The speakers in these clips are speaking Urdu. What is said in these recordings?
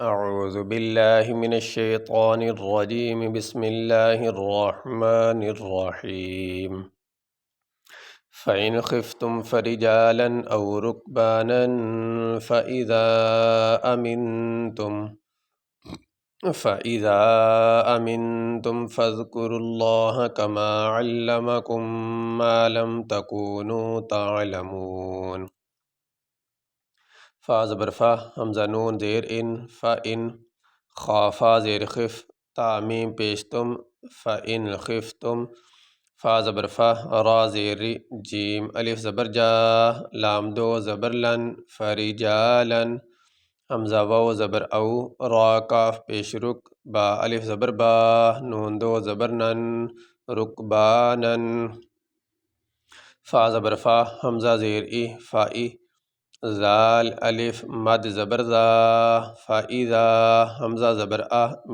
أعوذ بالله من الشيطان الرجيم بسم الله الرحمن الرحيم فإن خفتم فرجالا أو ركبانا فإذا أمنتم فإذا أمنتم فاذكروا الله كما علمكم ما لم تكونوا تعلمون فا زبر فا حمزہ نون زیر ان فإن خافا زیر خف تعمیم پیشتم فإن خفتم فا زبر فا را زیر ری جیم الف زبر جا لام دو زبر لن فرجالن حمزہ واو زبر او را کاف پیش رک با الف زبر با نون دو زبر نن رکبانن فا زبر فا حمزہ زیر ای فائی زال الف مد زبر زا فاذا حمزہ زبر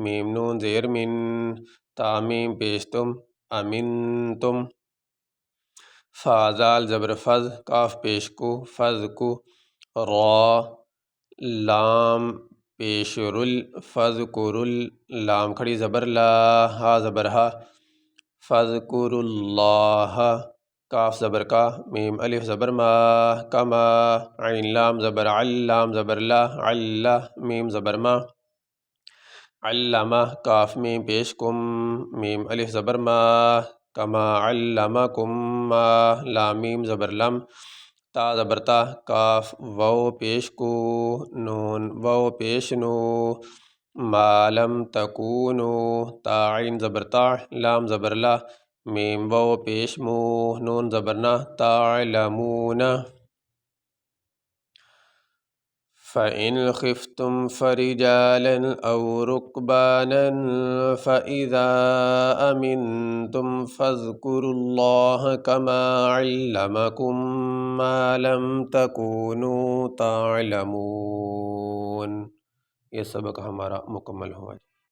میم نون زیر من تعمیم پیشتم امنتم فا زال زبر فز کاف پیش کو فز کو را لام پیش رل فز کو رل لام کھڑی زبر لا ہا زبر ہا فز کو اللہ کاف زبر کا میم الف زبر ما کما عین لام زبر علام زبر لا علا میم زبر ما علامہ کاف میم پیش کم میم الف زبر ما کما علمکم ما لام میم زبر لم تا زبر تا کاف واو پیش کو نون واو پیش نو ما لم تکونو تا عین زبر تا لام زبر لا میم واو پیش مو نون زبر نا تعلمون فإن خفتم فرجالا أو ركبانا فإذا أمنتم فاذكروا الله كما علمكم ما لم تكونوا تعلمون۔ یہ سبق ہمارا مکمل ہوا۔